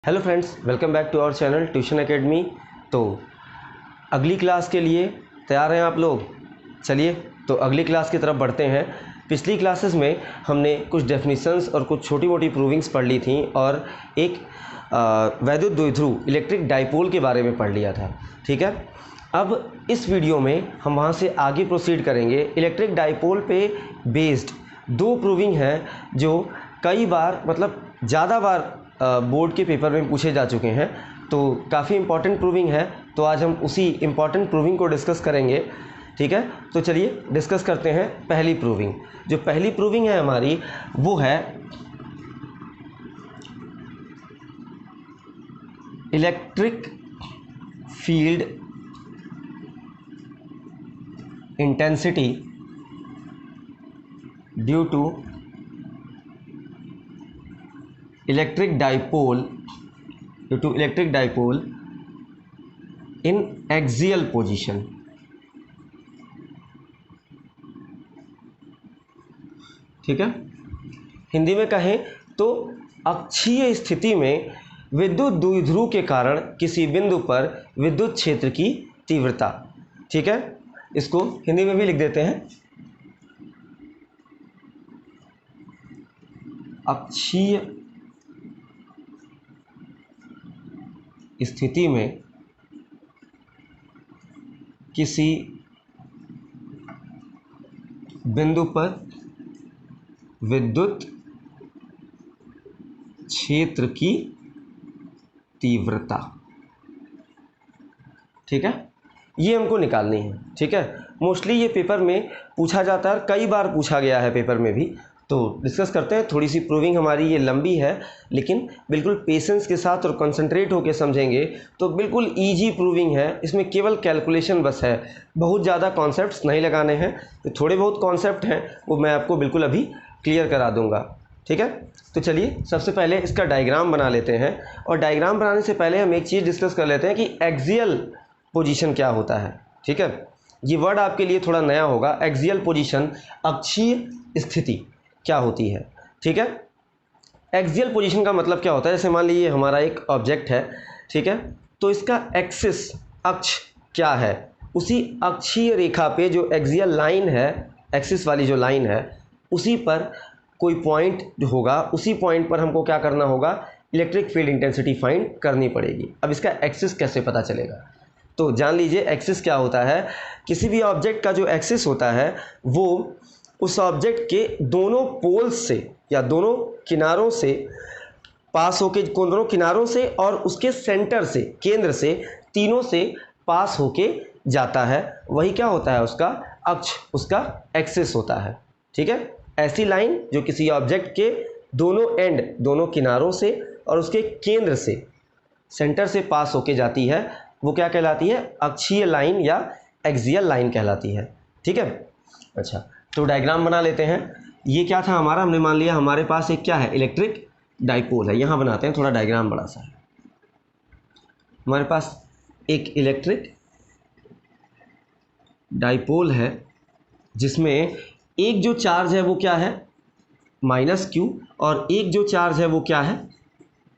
Hello friends, welcome back to our channel tuition academy. तो अगली class के लिए तैयार हैं आप लोग? चलिए तो अगली क्लास की तरफ बढ़ते हैं। पिछली क्लासेस में हमने कुछ डेफिनेशंस और कुछ छोटी मोटी प्रूविंग्स पढ़ ली थी और एक वैद्युत द्विध्रुव इलेक्ट्रिक डाइपोल के बारे में पढ़ लिया था। ठीक है, अब इस वीडियो में हम वहाँ से आगे प्रोसीड करेंगे। इलेक्ट्रिक डाइपोल पे बेस्ड दो प्रूविंग हैं जो कई बार ज़्यादा बार बोर्ड के पेपर में पूछे जा चुके हैं, तो काफ़ी इंपॉर्टेंट प्रूविंग है। तो आज हम उसी इंपॉर्टेंट प्रूविंग को डिस्कस करेंगे। ठीक है, तो चलिए डिस्कस करते हैं पहली प्रूविंग। जो पहली प्रूविंग है हमारी वो है electric field intensity due to electric dipole in axial position. ठीक है, हिंदी में कहें तो अक्षीय स्थिति में विद्युत द्विध्रुव के कारण किसी बिंदु पर विद्युत क्षेत्र की तीव्रता। ठीक है, इसको हिंदी में भी लिख देते हैं। अक्षीय स्थिति में किसी बिंदु पर विद्युत क्षेत्र की तीव्रता। ठीक है, ये हमको निकालनी है। ठीक है, मोस्टली ये पेपर में पूछा जाता है, कई बार पूछा गया है पेपर में भी। तो डिस्कस करते हैं। थोड़ी सी प्रूविंग हमारी ये लंबी है, लेकिन बिल्कुल पेशेंस के साथ और कंसंट्रेट होकर समझेंगे तो बिल्कुल इजी प्रूविंग है। इसमें केवल कैलकुलेशन बस है, बहुत ज़्यादा कॉन्सेप्ट्स नहीं लगाने हैं। तो थोड़े बहुत कॉन्सेप्ट हैं वो मैं आपको बिल्कुल अभी क्लियर करा दूंगा। ठीक है, तो चलिए सबसे पहले इसका डायग्राम बना लेते हैं। और डायग्राम बनाने से पहले हम एक चीज़ डिस्कस कर लेते हैं कि एक्सियल पोजीशन क्या होता है। ठीक है, ये वर्ड आपके लिए थोड़ा नया होगा। एक्सियल पोजीशन, अक्षीय स्थिति क्या होती है। ठीक है, एक्सियल पोजीशन का मतलब क्या होता है? जैसे मान लीजिए हमारा एक ऑब्जेक्ट है। ठीक है, तो इसका एक्सिस, अक्ष क्या है? उसी अक्षीय रेखा पे जो एक्सियल लाइन है, एक्सिस वाली जो लाइन है, उसी पर कोई पॉइंट जो होगा, उसी पॉइंट पर हमको क्या करना होगा? इलेक्ट्रिक फील्ड इंटेंसिटी फाइंड करनी पड़ेगी। अब इसका एक्सिस कैसे पता चलेगा? तो जान लीजिए एक्सिस क्या होता है। किसी भी ऑब्जेक्ट का जो एक्सिस होता है वो उस ऑब्जेक्ट के दोनों पोल्स से या दोनों किनारों से पास होके, दोनों किनारों से और उसके सेंटर से, केंद्र से, तीनों से पास होके जाता है। वही क्या होता है? उसका अक्ष, उसका एक्सिस होता है। ठीक है, ऐसी लाइन जो किसी ऑब्जेक्ट के दोनों एंड, दोनों किनारों से और उसके केंद्र से, सेंटर से पास होके जाती है, वो क्या कहलाती है? अक्षीय लाइन या एक्सियल लाइन कहलाती है। ठीक है, अच्छा तो डायग्राम बना लेते हैं। ये क्या था हमारा? हमने मान लिया हमारे पास एक क्या है? इलेक्ट्रिक डाइपोल है। यहाँ बनाते हैं, थोड़ा डायग्राम बड़ा सा है। हमारे पास एक इलेक्ट्रिक डाइपोल है जिसमें एक जो चार्ज है वो क्या है? माइनस क्यू, और एक जो चार्ज है वो क्या है?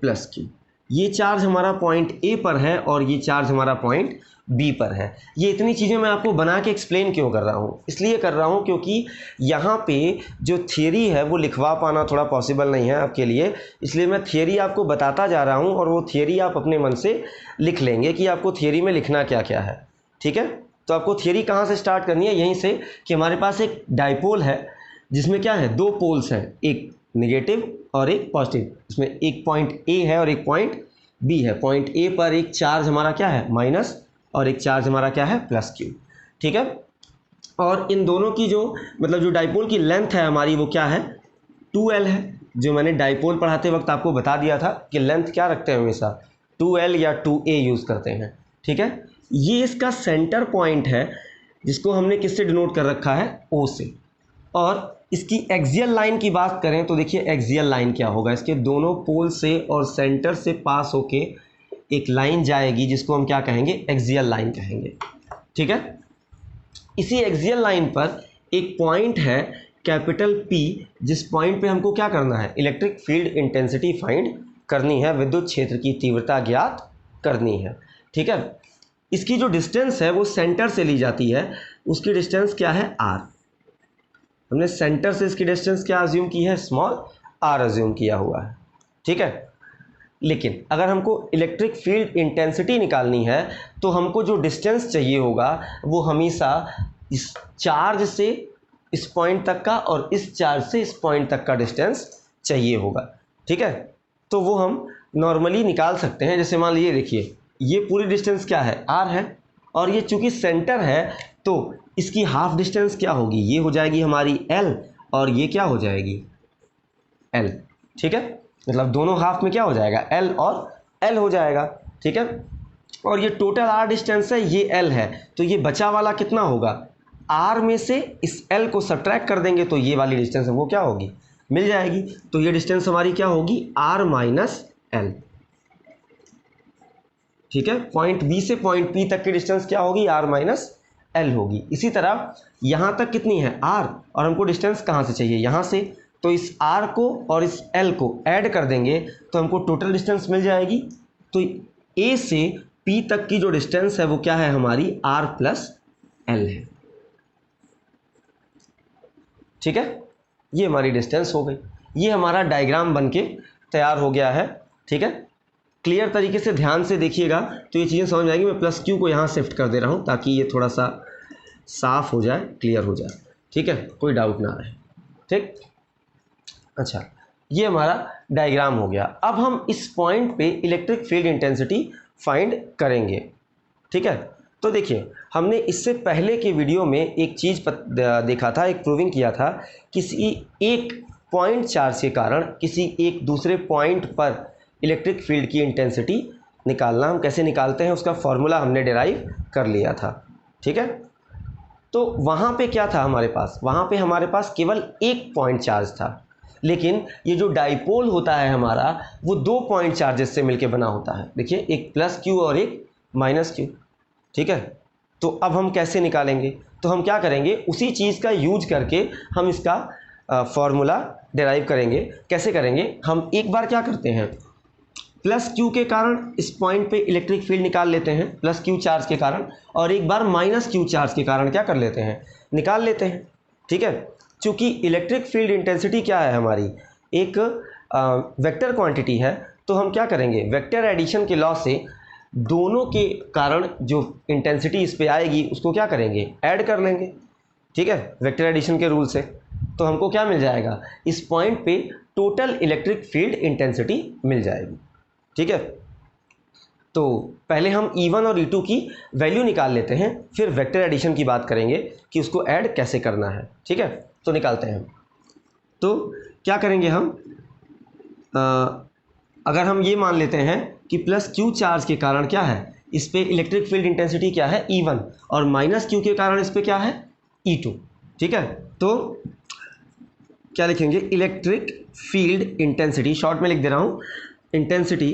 Plus Q. ये चार्ज हमारा पॉइंट ए पर है और ये चार्ज हमारा पॉइंट बी पर है। ये इतनी चीज़ें मैं आपको बना के एक्सप्लेन क्यों कर रहा हूँ? इसलिए कर रहा हूँ क्योंकि यहाँ पे जो थियरी है वो लिखवा पाना थोड़ा पॉसिबल नहीं है आपके लिए। इसलिए मैं थियरी आपको बताता जा रहा हूँ और वो थियरी आप अपने मन से लिख लेंगे कि आपको थियरी में लिखना क्या क्या है। ठीक है, तो आपको थियरी कहाँ से स्टार्ट करनी है? यहीं से कि हमारे पास एक डाइपोल है जिसमें क्या है? दो पोल्स हैं, एक नेगेटिव और एक पॉजिटिव। इसमें एक पॉइंट ए है और एक पॉइंट बी है। पॉइंट ए पर एक चार्ज हमारा क्या है? माइनस, और एक चार्ज हमारा क्या है? Plus Q. ठीक है, और इन दोनों की जो जो डाइपोल की लेंथ है हमारी वो क्या है? 2L है। जो मैंने डाइपोल पढ़ाते वक्त आपको बता दिया था कि लेंथ क्या रखते हैं हमेशा? 2L या 2A यूज़ करते हैं। ठीक है, ये इसका सेंटर पॉइंट है जिसको हमने किससे डिनोट कर रखा है? O से। और इसकी एक्सियल लाइन की बात करें तो देखिए एक्सियल लाइन क्या होगा? इसके दोनों पोल से और सेंटर से पास होके एक लाइन जाएगी जिसको हम क्या कहेंगे? एक्सियल लाइन कहेंगे। ठीक है, इसी एक्सियल लाइन पर एक पॉइंट है कैपिटल P, जिस पॉइंट पे हमको क्या करना है? इलेक्ट्रिक फील्ड इंटेंसिटी फाइंड करनी है, विद्युत क्षेत्र की तीव्रता ज्ञात करनी है। ठीक है, इसकी जो डिस्टेंस है वो सेंटर से ली जाती है, उसकी डिस्टेंस क्या है, r। हमने सेंटर से इसकी डिस्टेंस क्या अज्यूम की है, स्मॉल r अज्यूम किया हुआ है। ठीक है, लेकिन अगर हमको इलेक्ट्रिक फील्ड इंटेंसिटी निकालनी है तो हमको जो डिस्टेंस चाहिए होगा वो हमेशा इस चार्ज से इस पॉइंट तक का और इस चार्ज से इस पॉइंट तक का डिस्टेंस चाहिए होगा। ठीक है, तो वो हम नॉर्मली निकाल सकते हैं। जैसे मान लीजिए, देखिए ये पूरी डिस्टेंस क्या है, r है, और ये चूंकि सेंटर है तो इसकी हाफ डिस्टेंस क्या होगी, ये हो जाएगी हमारी l, और ये क्या हो जाएगी, l। ठीक है, मतलब दोनों हाफ में क्या हो जाएगा, l और l हो जाएगा। ठीक है, और ये टोटल r डिस्टेंस है, ये l है, तो ये बचा वाला कितना होगा, r में से इस l को सब्ट्रैक्ट कर देंगे तो ये वाली डिस्टेंस है वो क्या होगी, मिल जाएगी। तो ये डिस्टेंस हमारी क्या होगी, r माइनस l। ठीक है, पॉइंट बी से पॉइंट पी तक की डिस्टेंस क्या होगी, r माइनस l होगी। इसी तरह यहाँ तक कितनी है, r, और हमको डिस्टेंस कहाँ से चाहिए, यहाँ से, तो इस r को और इस l को ऐड कर देंगे तो हमको टोटल डिस्टेंस मिल जाएगी। तो a से p तक की जो डिस्टेंस है वो क्या है हमारी, r प्लस l है। ठीक है, ये हमारी डिस्टेंस हो गई। ये हमारा डायग्राम बनके तैयार हो गया है। ठीक है, क्लियर तरीके से ध्यान से देखिएगा तो ये चीज़ें समझ में आएगी। मैं प्लस क्यू को यहाँ शिफ्ट कर दे रहा हूँ ताकि ये थोड़ा सा साफ हो जाए, क्लियर हो जाए। ठीक है, कोई डाउट ना रहे। ठीक, अच्छा, ये हमारा डायग्राम हो गया। अब हम इस पॉइंट पे इलेक्ट्रिक फील्ड इंटेंसिटी फाइंड करेंगे। ठीक है, तो देखिए हमने इससे पहले के वीडियो में एक चीज़ देखा था, एक प्रूविंग किया था, किसी एक पॉइंट चार्ज के कारण किसी एक दूसरे पॉइंट पर इलेक्ट्रिक फील्ड की इंटेंसिटी निकालना। हम कैसे निकालते हैं उसका फॉर्मूला हमने डिराइव कर लिया था। ठीक है, तो वहाँ पे क्या था हमारे पास, वहाँ पे हमारे पास केवल एक पॉइंट चार्ज था, लेकिन ये जो डाइपोल होता है हमारा वो दो पॉइंट चार्जेस से मिलके बना होता है। देखिए, एक प्लस क्यू और एक माइनस क्यू। ठीक है, तो अब हम कैसे निकालेंगे, तो हम क्या करेंगे, उसी चीज़ का यूज करके हम इसका फॉर्मूला डिराइव करेंगे। कैसे करेंगे, हम एक बार क्या करते हैं, प्लस क्यू के कारण इस पॉइंट पे इलेक्ट्रिक फील्ड निकाल लेते हैं, प्लस क्यू चार्ज के कारण, और एक बार माइनस क्यू चार्ज के कारण क्या कर लेते हैं, निकाल लेते हैं। ठीक है, चूँकि इलेक्ट्रिक फील्ड इंटेंसिटी क्या है हमारी, एक वेक्टर क्वांटिटी है, तो हम क्या करेंगे, वेक्टर एडिशन के लॉ से दोनों के कारण जो इंटेंसिटी इस पे आएगी उसको क्या करेंगे, ऐड कर लेंगे। ठीक है, वेक्टर एडिशन के रूल से, तो हमको क्या मिल जाएगा, इस पॉइंट पे टोटल इलेक्ट्रिक फील्ड इंटेंसिटी मिल जाएगी। ठीक है, तो पहले हम E1 और E2 की वैल्यू निकाल लेते हैं, फिर वेक्टर एडिशन की बात करेंगे कि उसको ऐड कैसे करना है। ठीक है, तो निकालते हैं हम। तो क्या करेंगे हम, अगर हम ये मान लेते हैं कि प्लस क्यू चार्ज के कारण क्या है, इस पे इलेक्ट्रिक फील्ड इंटेंसिटी क्या है, E1, और माइनस क्यू के कारण इस पे क्या है, E2। ठीक है, तो क्या लिखेंगे, इलेक्ट्रिक फील्ड इंटेंसिटी, शॉर्ट में लिख दे रहा हूँ, intensity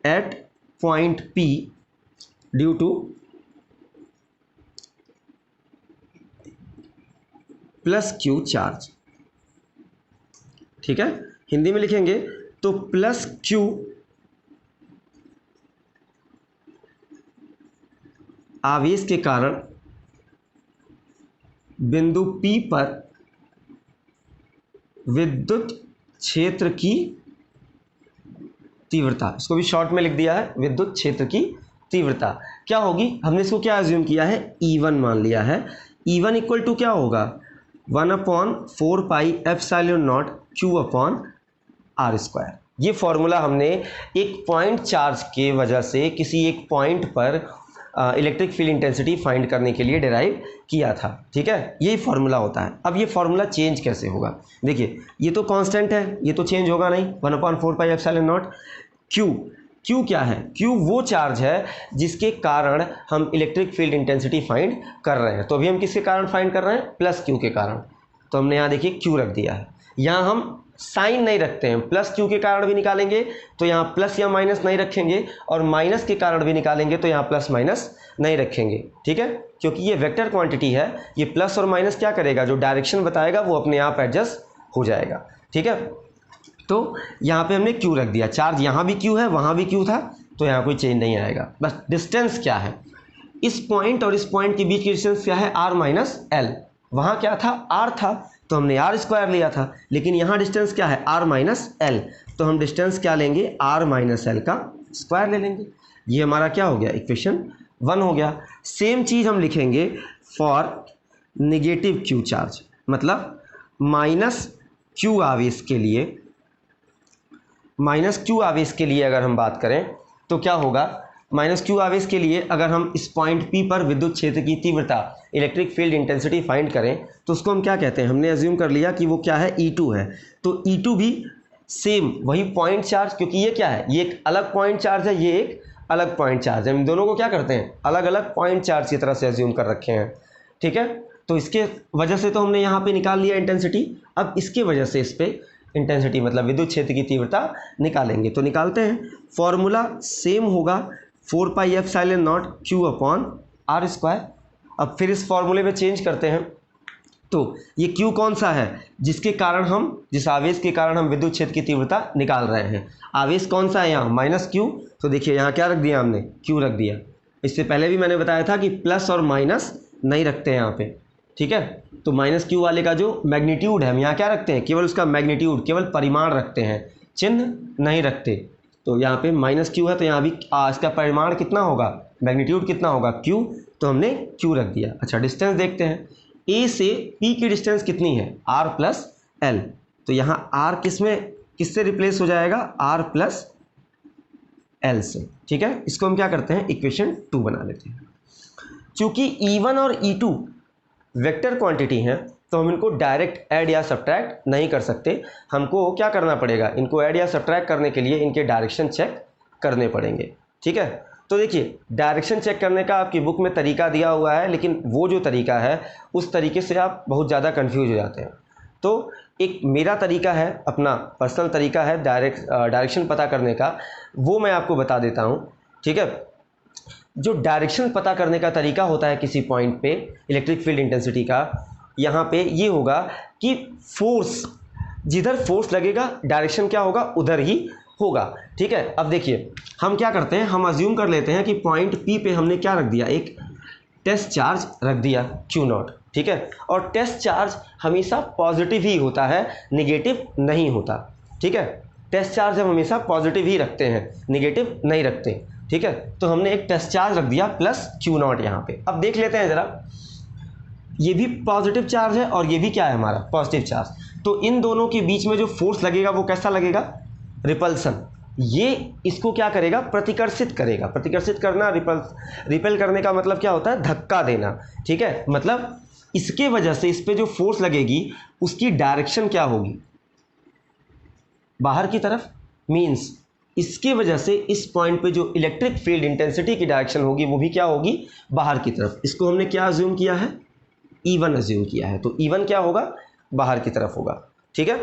at point P due two plus Q charge. ठीक है, हिंदी में लिखेंगे तो प्लस क्यू आवेश के कारण बिंदु P पर विद्युत क्षेत्र की तीव्रता, इसको भी शॉर्ट में लिख दिया है, विद्युत क्षेत्र की तीव्रता क्या होगी, हमने इसको क्या अज्यूम किया है, E1 मान लिया है। E1 इक्वल टू क्या होगा, 1/4 pi epsilon not Q upon R square. ये फॉर्मूला हमने एक पॉइंट चार्ज के वजह से किसी एक पॉइंट पर इलेक्ट्रिक फील्ड इंटेंसिटी फाइंड करने के लिए डिराइव किया था। ठीक है, यही फार्मूला होता है। अब ये फार्मूला चेंज कैसे होगा, देखिए ये तो कांस्टेंट है, ये तो चेंज होगा नहीं, 1/4 पाई एप्सिलॉन नॉट क्यू क्या है, क्यू वो चार्ज है जिसके कारण हम इलेक्ट्रिक फील्ड इंटेंसिटी फाइंड कर रहे हैं। तो अभी हम किसके कारण फाइंड कर रहे हैं, प्लस क्यू के कारण, तो हमने यहाँ देखिए क्यू रख दिया है। यहाँ हम साइन नहीं रखते हैं, प्लस क्यू के कारण भी निकालेंगे तो यहाँ प्लस या माइनस नहीं रखेंगे, और माइनस के कारण भी निकालेंगे तो यहाँ प्लस माइनस नहीं रखेंगे। ठीक है, क्योंकि ये वेक्टर क्वांटिटी है, ये प्लस और माइनस क्या करेगा, जो डायरेक्शन बताएगा वो अपने आप एडजस्ट हो जाएगा। ठीक है, तो यहाँ पे हमने q रख दिया, चार्ज यहाँ भी q है, वहाँ भी q था, तो यहाँ कोई चेंज नहीं आएगा। बस डिस्टेंस क्या है, इस पॉइंट और इस पॉइंट के बीच की डिस्टेंस क्या है, r माइनस एल। वहाँ क्या था, r था, तो हमने r स्क्वायर लिया था, लेकिन यहाँ डिस्टेंस क्या है, r माइनस एल, तो हम डिस्टेंस क्या लेंगे, r माइनस एल का स्क्वायर ले लेंगे। ये हमारा क्या हो गया, इक्वेशन 1 हो गया। सेम चीज़ हम लिखेंगे फॉर नेगेटिव q चार्ज, मतलब माइनस q आवेश के लिए, माइनस q आवेश के लिए अगर हम बात करें तो क्या होगा, माइनस q आवेश के लिए अगर हम इस पॉइंट P पर विद्युत क्षेत्र की तीव्रता, इलेक्ट्रिक फील्ड इंटेंसिटी फाइंड करें तो उसको हम क्या कहते हैं, हमने अज्यूम कर लिया कि वो क्या है, E2 है। तो E2 भी सेम वही पॉइंट चार्ज, क्योंकि ये क्या है, ये एक अलग पॉइंट चार्ज है, ये एक अलग पॉइंट चार्ज है, हम दोनों को क्या करते हैं, अलग अलग पॉइंट चार्ज की तरह से अज्यूम कर रखे हैं। ठीक है, तो इसके वजह से तो हमने यहाँ पे निकाल लिया इंटेंसिटी। अब इसके वजह से इस पर इंटेंसिटी मतलब विद्युत क्षेत्र की तीव्रता निकालेंगे, तो निकालते हैं। फॉर्मूला सेम होगा 4 pi epsilon not q upon r square. अब फिर इस फॉर्मूले में चेंज करते हैं, तो ये q कौन सा है, जिसके कारण हम, जिस आवेश के कारण हम विद्युत क्षेत्र की तीव्रता निकाल रहे हैं, आवेश कौन सा है यहाँ, माइनस q। तो देखिए यहाँ क्या रख दिया हमने, q रख दिया। इससे पहले भी मैंने बताया था कि प्लस और माइनस नहीं रखते हैं यहाँ पे। ठीक है, तो माइनस q वाले का जो मैग्नीट्यूड है हम यहाँ क्या रखते हैं, केवल उसका मैग्नीट्यूड, केवल परिमाण रखते हैं, चिन्ह नहीं रखते। तो यहाँ पे माइनस q है, तो यहाँ भी इसका परिमाण कितना होगा, मैग्नीट्यूड कितना होगा, q, तो हमने q रख दिया। अच्छा, डिस्टेंस देखते हैं, a से p की डिस्टेंस कितनी है, r प्लस एल। तो यहाँ r किससे रिप्लेस हो जाएगा, r प्लस एल से। ठीक है, इसको हम क्या करते हैं, इक्वेशन 2 बना लेते हैं। चूँकि E1 और E2 वेक्टर क्वांटिटी हैं, तो हम इनको डायरेक्ट ऐड या सब्ट्रैक्ट नहीं कर सकते। हमको क्या करना पड़ेगा, इनको ऐड या सब्ट्रैक्ट करने के लिए इनके डायरेक्शन चेक करने पड़ेंगे। ठीक है, तो देखिए डायरेक्शन चेक करने का आपकी बुक में तरीका दिया हुआ है, लेकिन वो जो तरीका है उस तरीके से आप बहुत ज़्यादा कंफ्यूज हो जाते हैं। तो एक मेरा तरीका है, अपना पर्सनल तरीका है डायरेक्शन पता करने का, वो मैं आपको बता देता हूँ। ठीक है, जो डायरेक्शन पता करने का तरीका होता है किसी पॉइंट पे इलेक्ट्रिक फील्ड इंटेंसिटी का, यहाँ पे ये होगा कि फोर्स, जिधर फोर्स लगेगा डायरेक्शन क्या होगा, उधर ही होगा। ठीक है, अब देखिए हम क्या करते हैं, हम अज्यूम कर लेते हैं कि पॉइंट P पे हमने क्या रख दिया, एक टेस्ट चार्ज रख दिया Q0। ठीक है, और टेस्ट चार्ज हमेशा पॉजिटिव ही होता है, निगेटिव नहीं होता। ठीक है, टेस्ट चार्ज हम हमेशा पॉजिटिव ही रखते हैं, निगेटिव नहीं रखते। ठीक है, तो हमने एक टेस्ट चार्ज रख दिया प्लस Q0 यहाँ पे। अब देख लेते हैं ज़रा, ये भी पॉजिटिव चार्ज है और ये भी क्या है हमारा, पॉजिटिव चार्ज। तो इन दोनों के बीच में जो फोर्स लगेगा वो कैसा लगेगा, रिपल्सन। ये इसको क्या करेगा, प्रतिकर्षित करेगा। प्रतिकर्षित करना, रिपेल करने का मतलब क्या होता है, धक्का देना। ठीक है, मतलब इसके वजह से इस पे जो फोर्स लगेगी उसकी डायरेक्शन क्या होगी, बाहर की तरफ। मीन्स इसके वजह से इस पॉइंट पे जो इलेक्ट्रिक फील्ड इंटेंसिटी की डायरेक्शन होगी वो भी क्या होगी, बाहर की तरफ। इसको हमने क्या अज्यूम किया है, E1 अज्यूम किया है, तो E1 क्या होगा, बाहर की तरफ होगा। ठीक है,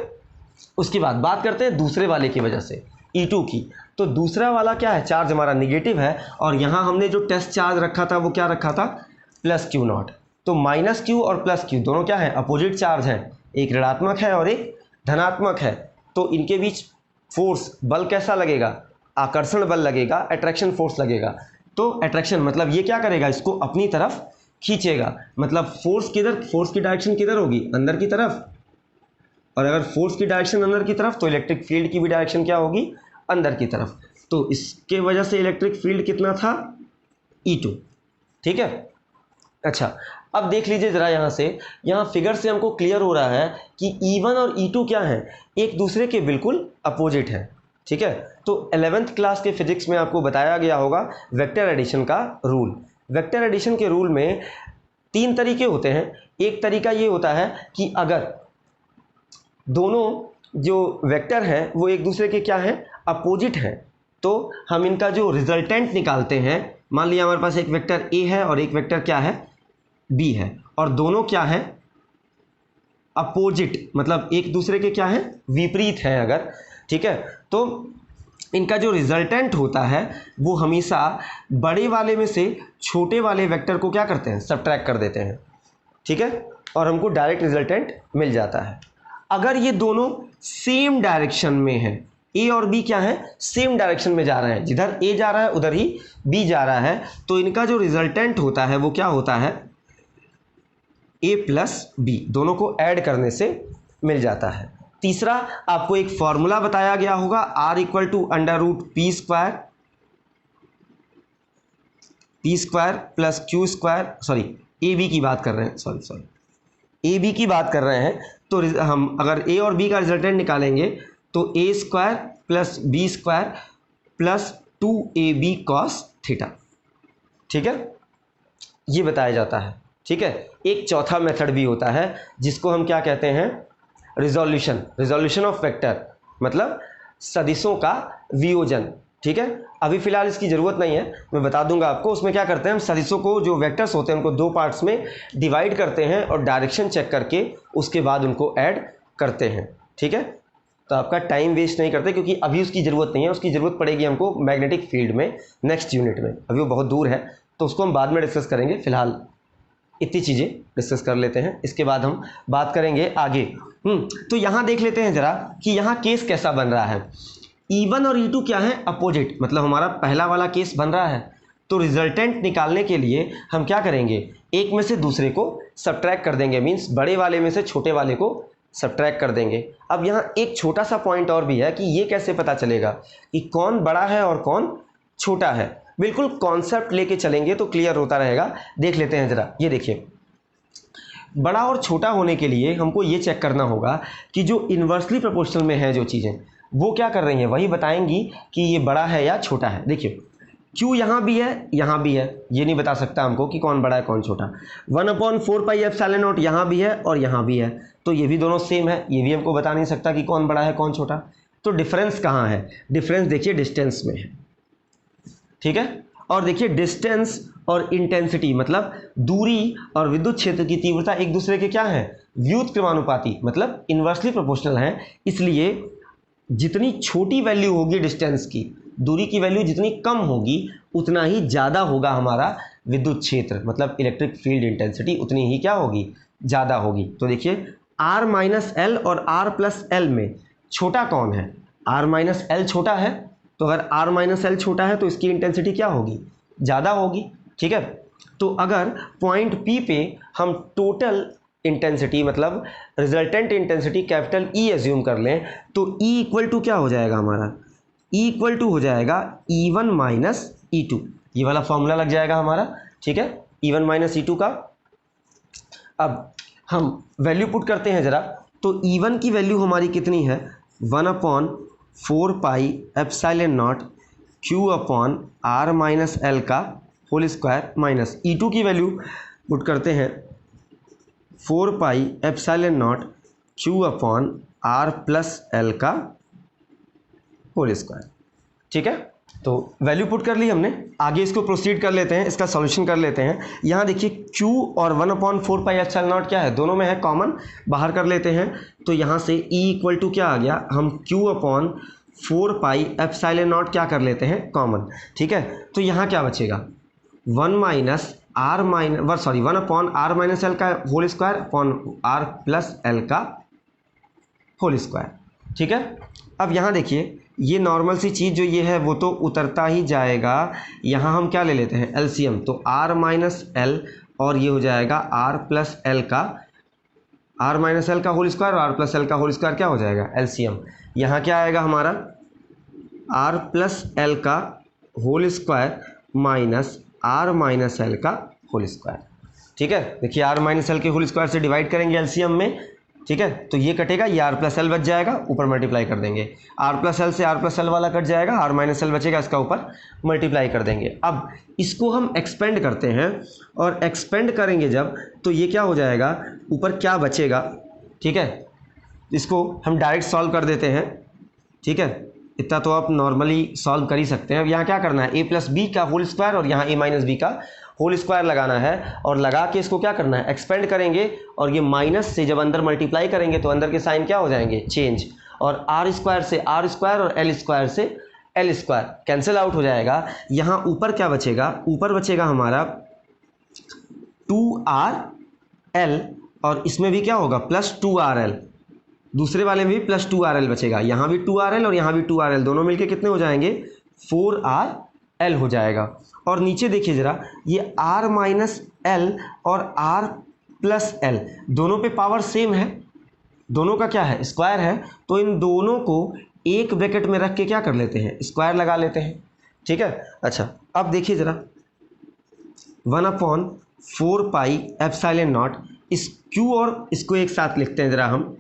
उसके बाद बात करते हैं दूसरे वाले की वजह से, E2 की। तो दूसरा वाला क्या है, चार्ज हमारा निगेटिव है, और यहाँ हमने जो टेस्ट चार्ज रखा था वो क्या रखा था, प्लस Q0। तो माइनस Q और प्लस Q दोनों क्या है, अपोजिट चार्ज हैं, एक ऋणात्मक है और एक धनात्मक है। तो इनके बीच फोर्स, बल कैसा लगेगा, आकर्षण बल लगेगा, अट्रैक्शन फोर्स लगेगा। तो अट्रैक्शन मतलब ये क्या करेगा, इसको अपनी तरफ खींचेगा। मतलब फोर्स किधर, फोर्स की डायरेक्शन किधर होगी, अंदर की तरफ। और अगर फोर्स की डायरेक्शन अंदर की तरफ, तो इलेक्ट्रिक फील्ड की भी डायरेक्शन क्या होगी, अंदर की तरफ। तो इसके वजह से इलेक्ट्रिक फील्ड कितना था, E2। ठीक है, अच्छा अब देख लीजिए ज़रा यहाँ फिगर से हमको क्लियर हो रहा है कि E1 और E2 क्या हैं, एक दूसरे के बिल्कुल अपोजिट हैं। ठीक है, तो 11th क्लास के फिजिक्स में आपको बताया गया होगा वेक्टर एडिशन का रूल। वेक्टर एडिशन के रूल में 3 तरीके होते हैं। एक तरीका ये होता है कि अगर दोनों जो वेक्टर हैं वो एक दूसरे के क्या हैं, अपोजिट हैं, तो हम इनका जो रिजल्टेंट निकालते हैं। मान लिया हमारे पास एक वेक्टर A है और एक वेक्टर क्या है, B है, और दोनों क्या है, अपोजिट, मतलब एक दूसरे के क्या है, विपरीत हैं अगर। ठीक है, तो इनका जो रिजल्टेंट होता है वो हमेशा बड़े वाले में से छोटे वाले वेक्टर को क्या करते हैं, सब्ट्रैक्ट कर देते हैं। ठीक है, और हमको डायरेक्ट रिजल्टेंट मिल जाता है। अगर ये दोनों सेम डायरेक्शन में है, ए और बी क्या है, सेम डायरेक्शन में जा रहे हैं, जिधर ए जा रहा है उधर ही बी जा रहा है, तो इनका जो रिजल्टेंट होता है वो क्या होता है, ए प्लस बी, दोनों को ऐड करने से मिल जाता है। तीसरा, आपको एक फॉर्मूला बताया गया होगा, R equal to under root P square plus Q square, sorry A B की बात कर रहे हैं, ए बी की बात कर रहे हैं, तो हम अगर ए और बी का रिजल्टेंट निकालेंगे तो a square plus b square plus 2ab cos theta, ठीक है, ये बताया जाता है। ठीक है, एक चौथा मेथड भी होता है जिसको हम क्या कहते हैं, रिजोल्यूशन ऑफ वेक्टर, मतलब सदिशों का वियोजन। ठीक है, अभी फिलहाल इसकी ज़रूरत नहीं है, मैं बता दूंगा आपको। उसमें क्या करते हैं, हम सदिशों को, जो वेक्टर्स होते हैं उनको दो पार्ट्स में डिवाइड करते हैं और डायरेक्शन चेक करके उसके बाद उनको ऐड करते हैं। ठीक है, तो आपका टाइम वेस्ट नहीं करते, क्योंकि अभी उसकी ज़रूरत नहीं है, उसकी ज़रूरत पड़ेगी हमको मैग्नेटिक फील्ड में नेक्स्ट यूनिट में, अभी वो बहुत दूर है तो उसको हम बाद में डिस्कस करेंगे। फिलहाल इतनी चीज़ें डिस्कस कर लेते हैं, इसके बाद हम बात करेंगे आगे। तो यहाँ देख लेते हैं ज़रा कि यहाँ केस कैसा बन रहा है। E1 और E2 क्या है, अपोजिट, मतलब हमारा पहला वाला केस बन रहा है। तो रिजल्टेंट निकालने के लिए हम क्या करेंगे, एक में से दूसरे को सब्ट्रैक्ट कर देंगे, मीन्स बड़े वाले में से छोटे वाले को सब्ट्रैक्ट कर देंगे। अब यहाँ एक छोटा सा पॉइंट और भी है कि ये कैसे पता चलेगा कि कौन बड़ा है और कौन छोटा है। बिल्कुल कॉन्सेप्ट लेके चलेंगे तो क्लियर होता रहेगा। देख लेते हैं ज़रा, ये देखिए, बड़ा और छोटा होने के लिए हमको ये चेक करना होगा कि जो इन्वर्सली प्रोपोर्शनल में है जो चीज़ें, वो क्या कर रही हैं, वही बताएंगी कि ये बड़ा है या छोटा है। देखिए, Q यहाँ भी है, यहाँ भी है, ये नहीं बता सकता हमको कि कौन बड़ा है कौन छोटा। 1/4πε0 यहाँ भी है और यहाँ भी है, तो ये भी दोनों सेम है, ये भी हमको बता नहीं सकता कि कौन बड़ा है कौन छोटा। तो डिफरेंस कहाँ है, डिफरेंस देखिए डिस्टेंस में है। ठीक है, और देखिए डिस्टेंस और इंटेंसिटी, मतलब दूरी और विद्युत क्षेत्र की तीव्रता एक दूसरे के क्या है, व्युत्क्रमानुपाती, मतलब इन्वर्सली प्रोपोर्शनल है। इसलिए जितनी छोटी वैल्यू होगी डिस्टेंस की, दूरी की वैल्यू जितनी कम होगी, उतना ही ज़्यादा होगा हमारा विद्युत क्षेत्र, मतलब इलेक्ट्रिक फील्ड इंटेंसिटी उतनी ही क्या होगी, ज़्यादा होगी। तो देखिए r-l और r+l में छोटा कौन है, r-l छोटा है, तो अगर r-l छोटा है तो इसकी इंटेंसिटी क्या होगी, ज़्यादा होगी। ठीक है, तो अगर पॉइंट P पे हम टोटल इंटेंसिटी, मतलब resultant intensity capital E assume कर लें, तो E इक्वल टू क्या हो जाएगा हमारा, E इक्वल टू हो जाएगा E1 माइनस E2, ये वाला फॉर्मूला लग जाएगा हमारा। ठीक है, E1 माइनस E2 का। अब हम वैल्यू पुट करते हैं ज़रा, तो E1 की वैल्यू हमारी कितनी है, 1/4πε0 Q/r-l का होल स्क्वायर, माइनस E2 की वैल्यू पुट करते हैं 4πε0 Q/r+l का होल स्क्वायर। ठीक है, तो वैल्यू पुट कर ली हमने, आगे इसको प्रोसीड कर लेते हैं, इसका सॉल्यूशन कर लेते हैं। यहाँ देखिए Q और 1/4πε0 क्या है, दोनों में है कॉमन, बाहर कर लेते हैं। तो यहाँ से E इक्वल टू क्या आ गया, हम Q/4πε0 क्या कर लेते हैं, कॉमन। ठीक है, तो यहाँ क्या बचेगा, 1/r-l का होल स्क्वायर अपॉन r+l का होल स्क्वायर। ठीक है, अब यहाँ देखिए, ये नॉर्मल सी चीज़ जो ये है वो तो उतरता ही जाएगा। यहाँ हम क्या ले लेते हैं, एलसीएम, तो r-l और ये हो जाएगा r+l का, r-l का होल स्क्वायर और r+l का होल स्क्वायर क्या हो जाएगा, एलसीएम। यहाँ क्या आएगा हमारा, r+l का होल स्क्वायर माइनस r-l का होल स्क्वायर। ठीक है, देखिए r-l के होल स्क्वायर से डिवाइड करेंगे एलसीएम में। ठीक है, तो ये कटेगा, ये r+l बच जाएगा, ऊपर मल्टीप्लाई कर देंगे, r+l से r+l वाला कट जाएगा, r-l बचेगा, इसका ऊपर मल्टीप्लाई कर देंगे। अब इसको हम एक्सपेंड करते हैं, और एक्सपेंड करेंगे जब, तो ये क्या हो जाएगा, ऊपर क्या बचेगा। ठीक है, इसको हम डायरेक्ट सॉल्व कर देते हैं। ठीक है, इतना तो आप नॉर्मली सॉल्व कर ही सकते हैं। अब यहाँ क्या करना है, a+b का होल स्क्वायर और यहाँ a-b का होल स्क्वायर लगाना है, और लगा के इसको क्या करना है, एक्सपेंड करेंगे, और ये माइनस से जब अंदर मल्टीप्लाई करेंगे तो अंदर के साइन क्या हो जाएंगे, चेंज, और r स्क्वायर से r स्क्वायर और l स्क्वायर से l स्क्वायर कैंसिल आउट हो जाएगा। यहाँ ऊपर क्या बचेगा, ऊपर बचेगा हमारा 2rl, और इसमें भी क्या होगा, प्लस 2rl। दूसरे वाले में भी प्लस 2RL बचेगा, यहाँ भी 2RL और यहाँ भी 2RL, दोनों मिलके कितने हो जाएंगे 4RL हो जाएगा। और नीचे देखिए ज़रा, ये R माइनस L और R प्लस L दोनों पे पावर सेम है, दोनों का क्या है स्क्वायर है, तो इन दोनों को एक ब्रैकेट में रख के क्या कर लेते हैं स्क्वायर लगा लेते हैं, ठीक है। अच्छा अब देखिए ज़रा 1/4 पाई एप्सिलॉन नॉट, इस Q और इसको एक साथ लिखते हैं ज़रा हम,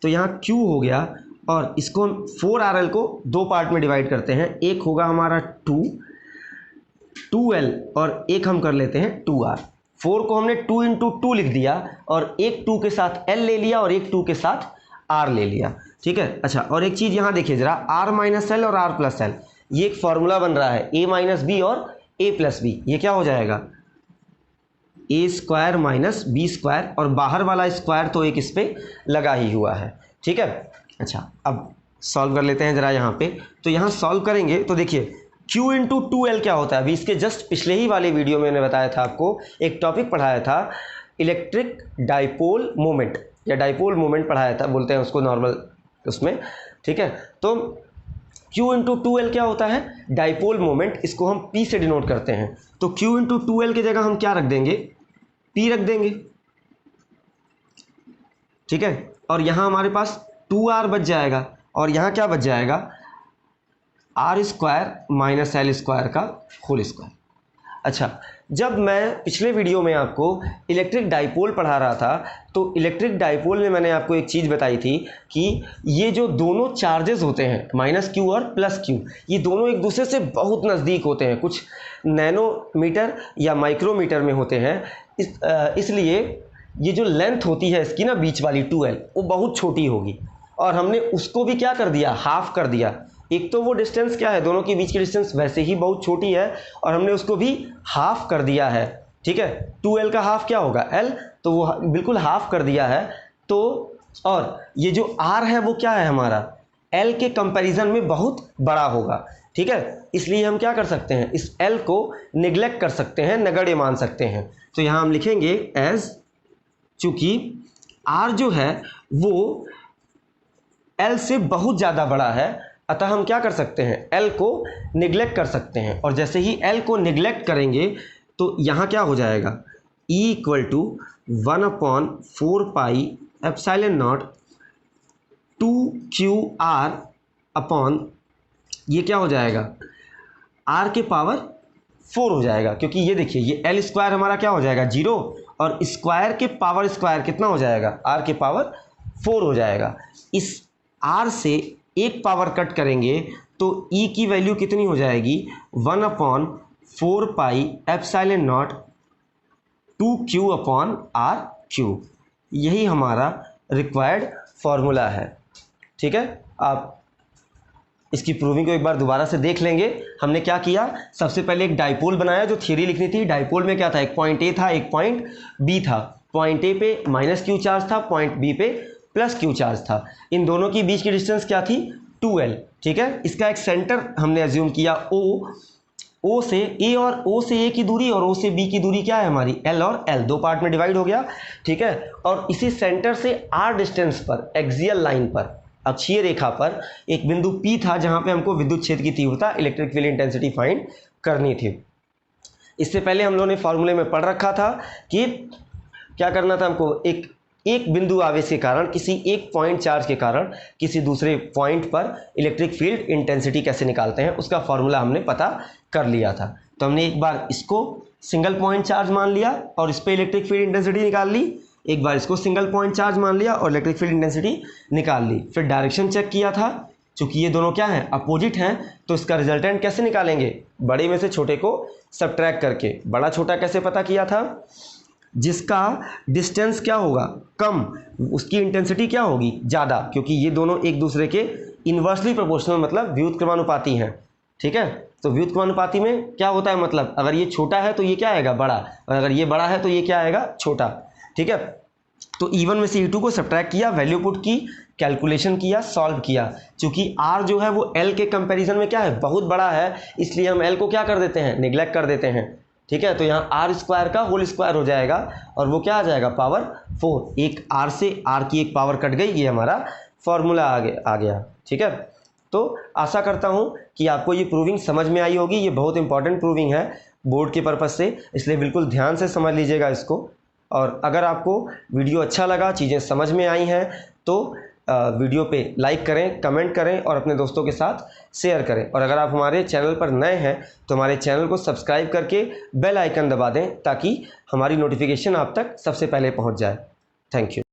तो यहाँ Q हो गया और इसको हम 4RL को दो पार्ट में डिवाइड करते हैं, एक होगा हमारा 2L और एक हम कर लेते हैं 2R। 4 को हमने 2 × 2 लिख दिया और एक 2 के साथ L ले लिया और एक 2 के साथ R ले लिया, ठीक है। अच्छा और एक चीज़ यहाँ देखिए ज़रा, R माइनस L और R प्लस L, ये एक फॉर्मूला बन रहा है A माइनस बी और A प्लस बी, ये क्या हो जाएगा A square minus B square, और बाहर वाला स्क्वायर तो एक इस पर लगा ही हुआ है, ठीक है। अच्छा अब सॉल्व कर लेते हैं ज़रा यहाँ पे, तो यहाँ सॉल्व करेंगे तो देखिए Q × 2L क्या होता है, अभी इसके जस्ट पिछले ही वाले वीडियो में मैंने बताया था आपको, एक टॉपिक पढ़ाया था इलेक्ट्रिक डाइपोल मोमेंट या डाइपोल मोमेंट पढ़ाया था, बोलते हैं उसको नॉर्मल उसमें, ठीक है। तो Q × 2L क्या होता है डाइपोल मोमेंट, इसको हम P से डिनोट करते हैं, तो Q × 2L की जगह हम क्या रख देंगे P रख देंगे, ठीक है। और यहाँ हमारे पास 2R बच जाएगा और यहाँ क्या बच जाएगा R square minus L square का होल स्क्वायर। अच्छा जब मैं पिछले वीडियो में आपको इलेक्ट्रिक डाइपोल पढ़ा रहा था, तो इलेक्ट्रिक डाइपोल में मैंने आपको एक चीज़ बताई थी कि ये जो दोनों चार्जेस होते हैं -Q और +Q, ये दोनों एक दूसरे से बहुत नज़दीक होते हैं, कुछ नैनोमीटर या माइक्रोमीटर में होते हैं, इसलिए ये जो लेंथ होती है इसकी ना बीच वाली 2L वो बहुत छोटी होगी, और हमने उसको भी क्या कर दिया हाफ कर दिया। एक तो वो डिस्टेंस क्या है दोनों के बीच की डिस्टेंस वैसे ही बहुत छोटी है और हमने उसको भी हाफ कर दिया है, ठीक है। 2L का हाफ क्या होगा L, तो वो बिल्कुल हाफ कर दिया है। तो और ये जो R है वो क्या है हमारा L के कंपैरिजन में बहुत बड़ा होगा, ठीक है। इसलिए हम क्या कर सकते हैं इस L को निगलेक्ट कर सकते हैं, नगण्य मान सकते हैं। तो यहाँ हम लिखेंगे एज, चूँकि R जो है वो L से बहुत ज़्यादा बड़ा है, अतः हम क्या कर सकते हैं L को निगलेक्ट कर सकते हैं, और जैसे ही L को निगलेक्ट करेंगे तो यहाँ क्या हो जाएगा E = 1/4 pi epsilon not 2QR upon, ये क्या हो जाएगा R के पावर 4 हो जाएगा, क्योंकि ये देखिए ये L स्क्वायर हमारा क्या हो जाएगा 0 और स्क्वायर के पावर स्क्वायर कितना हो जाएगा R के पावर 4 हो जाएगा। इस R से एक पावर कट करेंगे तो E की वैल्यू कितनी हो जाएगी 1/4 pi epsilon not 2Q upon RQ, यही हमारा रिक्वायर्ड फॉर्मूला है, ठीक है। आप इसकी प्रूविंग को एक बार दोबारा से देख लेंगे। हमने क्या किया, सबसे पहले एक डाइपोल बनाया, जो थ्योरी लिखनी थी। डाइपोल में क्या था, एक पॉइंट A था एक पॉइंट B था। पॉइंट A पे -Q चार्ज था, पॉइंट B पे +Q चार्ज था। इन दोनों के बीच की डिस्टेंस क्या थी 2L, ठीक है। इसका एक सेंटर हमने अज्यूम किया O से A, और O से A की दूरी और O से B की दूरी क्या है हमारी L, और L दो पार्ट में डिवाइड हो गया, ठीक है। और इसी सेंटर से R डिस्टेंस पर एक्सियल लाइन पर अक्षीय रेखा पर एक बिंदु P था, जहां पे हमको विद्युत क्षेत्र की तीव्रता इलेक्ट्रिक फील्ड इंटेंसिटी फाइंड करनी थी। इससे पहले हम लोगों ने फॉर्मूले में पढ़ रखा था कि क्या करना था हमको, एक बिंदु आवेश के कारण, किसी एक पॉइंट चार्ज के कारण किसी दूसरे पॉइंट पर इलेक्ट्रिक फील्ड इंटेंसिटी कैसे निकालते हैं, उसका फॉर्मूला हमने पता कर लिया था। तो हमने एक बार इसको सिंगल पॉइंट चार्ज मान लिया और इस पर इलेक्ट्रिक फील्ड इंटेंसिटी निकाल ली, एक बार इसको सिंगल पॉइंट चार्ज मान लिया और इलेक्ट्रिक फील्ड इंटेंसिटी निकाल ली। फिर डायरेक्शन चेक किया था, चूंकि ये दोनों क्या हैं अपोजिट हैं, तो इसका रिजल्टेंट कैसे निकालेंगे, बड़े में से छोटे को सब्ट्रैक्ट करके। बड़ा छोटा कैसे पता किया था, जिसका डिस्टेंस क्या होगा कम, उसकी इंटेंसिटी क्या होगी ज़्यादा, क्योंकि ये दोनों एक दूसरे के इन्वर्सली प्रोपोर्शनल मतलब व्युत्क्रमानुपाती हैं, ठीक है। तो व्युत्क्रमानुपाती में क्या होता है, मतलब अगर ये छोटा है तो ये क्या आएगा बड़ा, और अगर ये बड़ा है तो ये क्या आएगा छोटा, ठीक है। तो E1 में से E2 को सब्ट्रैक्ट किया, वैल्यू पुट की, कैलकुलेशन किया, सॉल्व किया। चूंकि R जो है वो L के कंपैरिजन में क्या है बहुत बड़ा है, इसलिए हम L को क्या कर देते हैं निगलेक्ट कर देते हैं, ठीक है। तो यहाँ आर स्क्वायर का होल स्क्वायर हो जाएगा और वो क्या आ जाएगा, पावर 4। एक आर से आर की एक पावर कट गई, ये हमारा फॉर्मूला आ गया। ठीक है। तो आशा करता हूँ कि आपको ये प्रूविंग समझ में आई होगी। ये बहुत इंपॉर्टेंट प्रूविंग है बोर्ड के पर्पज़ से, इसलिए बिल्कुल ध्यान से समझ लीजिएगा इसको। और अगर आपको वीडियो अच्छा लगा, चीज़ें समझ में आई हैं, तो वीडियो पे लाइक करें, कमेंट करें और अपने दोस्तों के साथ शेयर करें। और अगर आप हमारे चैनल पर नए हैं तो हमारे चैनल को सब्सक्राइब करके बेल आइकन दबा दें ताकि हमारी नोटिफिकेशन आप तक सबसे पहले पहुंच जाए। Thank you.